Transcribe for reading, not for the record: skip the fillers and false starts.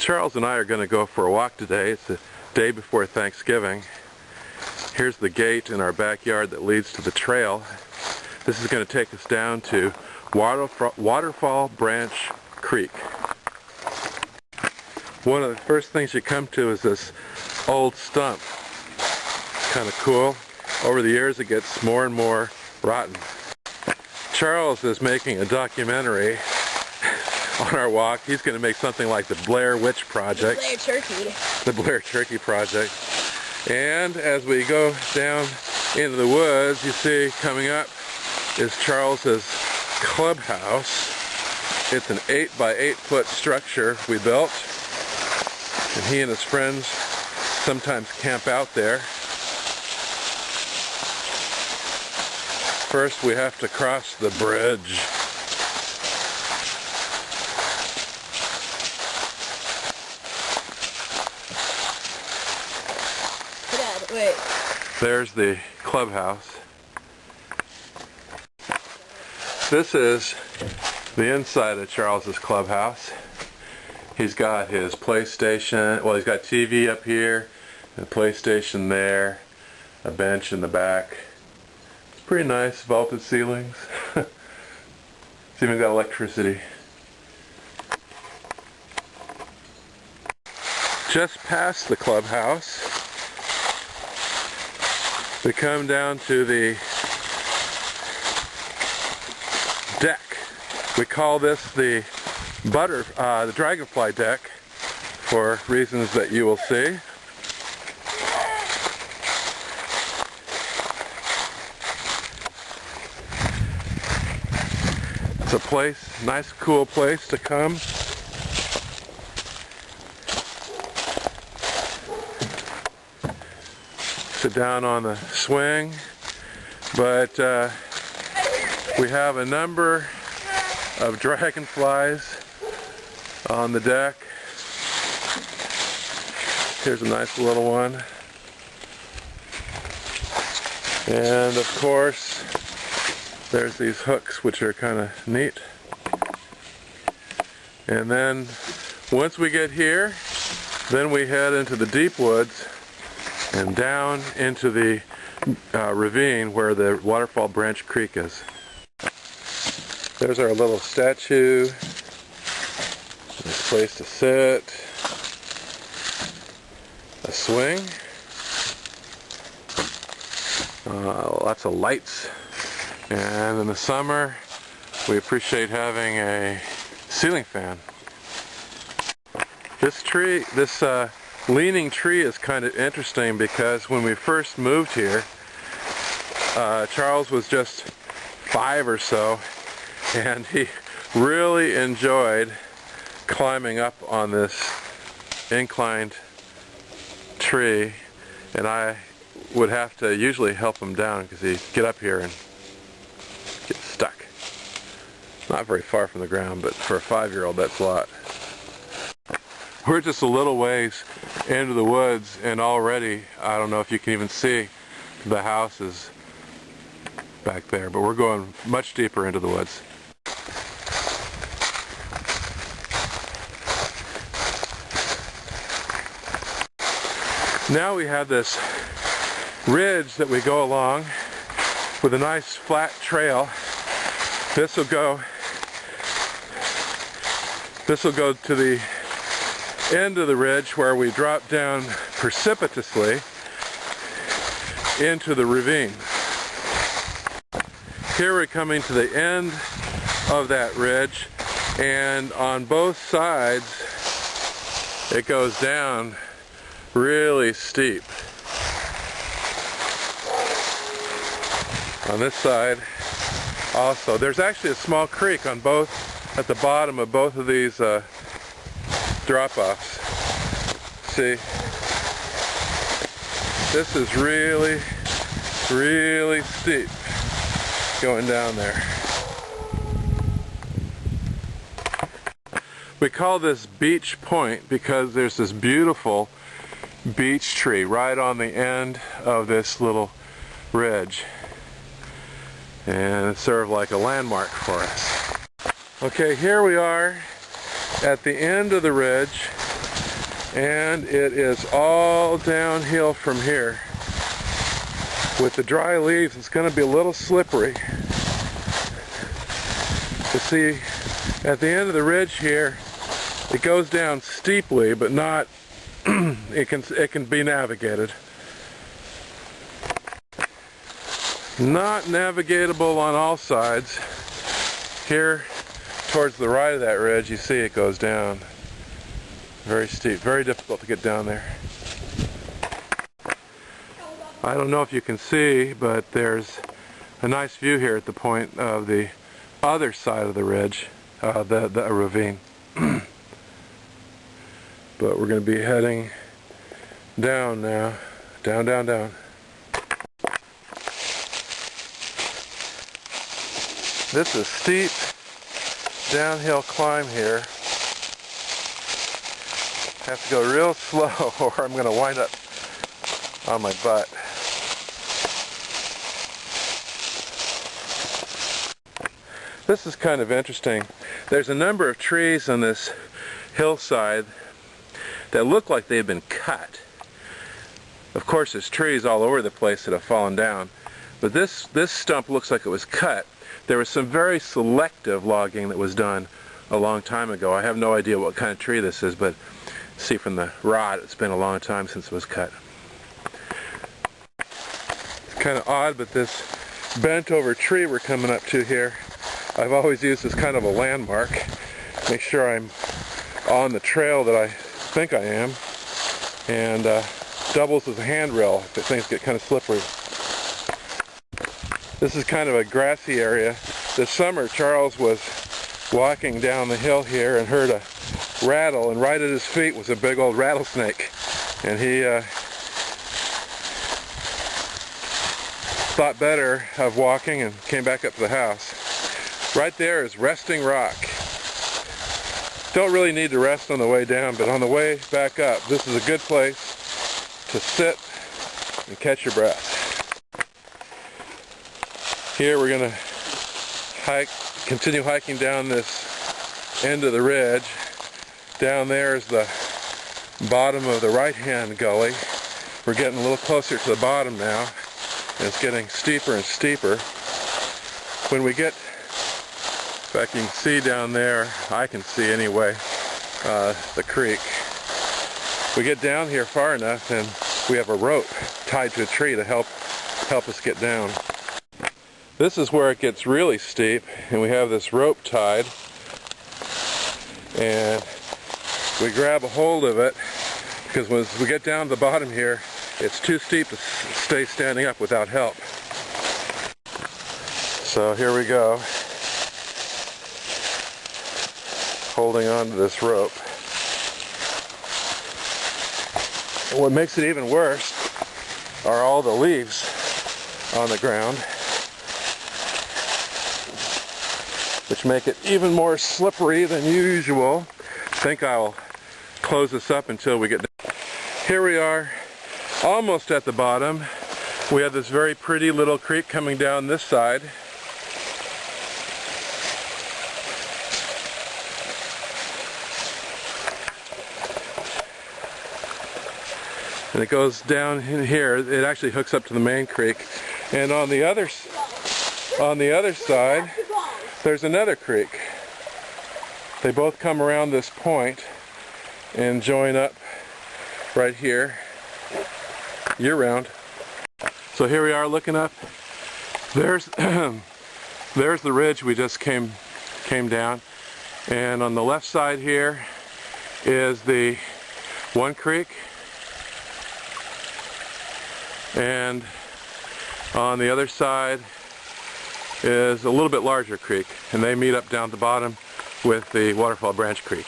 Charles and I are going to go for a walk today. It's the day before Thanksgiving. Here's the gate in our backyard that leads to the trail. This is going to take us down to Waterfall Branch Creek. One of the first things you come to is this old stump. Kind of cool. Over the years it gets more and more rotten. Charles is making a documentary on our walk. He's going to make something like the Blair Witch Project. The Blair Turkey. The Blair Turkey Project. And as we go down into the woods, you see coming up is Charles's clubhouse. It's an 8-by-8 foot structure we built, and he and his friends sometimes camp out there. First we have to cross the bridge. Dad, wait. There's the clubhouse. This is the inside of Charles's clubhouse. He's got his PlayStation, well, he's got TV up here, a PlayStation there, a bench in the back. It's pretty nice, vaulted ceilings. It's even got electricity. Just past the clubhouse, we come down to the deck. We call this the dragonfly deck for reasons that you will see. It's a place, nice cool place to come. Sit down on the swing, but we have a number of dragonflies on the deck. Here's a nice little one. And of course, there's these hooks which are kind of neat. And then once we get here, then we head into the deep woods and down into the ravine where the Waterfall Branch Creek is. There's our little statue. Nice place to sit. A swing. Lots of lights. And in the summer, we appreciate having a ceiling fan. This tree, this leaning tree is kind of interesting because when we first moved here, Charles was just 5 or so, and he really enjoyed climbing up on this inclined tree, and I would have to usually help him down because he'd get up here and get stuck. Not very far from the ground, but for a 5-year-old that's a lot. We're just a little ways into the woods, and already, I don't know if you can even see, the house is back there, but we're going much deeper into the woods. Now we have this ridge that we go along with a nice flat trail. This will go to the end of the ridge where we drop down precipitously into the ravine. Here we're coming to the end of that ridge, and on both sides it goes down really steep. On this side also, there's actually a small creek on both, at the bottom of both of these drop-offs. See, this is really, really steep going down there. We call this Beach Point because there's this beautiful beech tree right on the end of this little ridge, and it's sort of like a landmark for us. Okay, here we are at the end of the ridge, And it is all downhill from here. With the dry leaves, it's going to be a little slippery. But see, at the end of the ridge here, it goes down steeply, but not, it can be navigated. Not navigatable on all sides. Here, towards the right of that ridge, you see it goes down. Very steep, very difficult to get down there. I don't know if you can see, but there's a nice view here at the point of the other side of the ridge, the ravine. But we're going to be heading down now. Down, down, down. This is steep downhill climb here. Have to go real slow or I'm going to wind up on my butt. This is kind of interesting. There's a number of trees on this hillside that look like they've been cut. Of course, there's trees all over the place that have fallen down, but this stump looks like it was cut. There was some very selective logging that was done a long time ago. I have no idea what kind of tree this is, but see from the rod, it's been a long time since it was cut. It's kind of odd, but this bent over tree we're coming up to here, I've always used as kind of a landmark. Make sure I'm on the trail that I think I am, and doubles as a handrail if things get kind of slippery. This is kind of a grassy area. This summer, Charles was walking down the hill here and heard a rattle, and right at his feet was a big old rattlesnake. And he thought better of walking and came back up to the house. Right there is Resting Rock. Don't really need to rest on the way down, but on the way back up, this is a good place to sit and catch your breath. Here we're going to continue hiking down this end of the ridge. Down there is the bottom of the right-hand gully. We're getting a little closer to the bottom now, and it's getting steeper and steeper. When we get, in fact, you can see down there, I can see anyway, the creek. We get down here far enough, and we have a rope tied to a tree to help us get down. This is where it gets really steep, and we have this rope tied, and we grab a hold of it because when we get down to the bottom here, it's too steep to stay standing up without help. So here we go, holding on to this rope. And what makes it even worse are all the leaves on the ground, which make it even more slippery than usual. I think I'll close this up until we get down. Here we are, almost at the bottom. We have this very pretty little creek coming down this side. And it goes down in here. It actually hooks up to the main creek. And on the other side, there's another creek. They both come around this point and join up right here year-round. So here we are looking up. There's there's the ridge we just came down, and on the left side here is the one creek, and on the other side is a little bit larger creek, and they meet up down at the bottom with the Waterfall Branch Creek.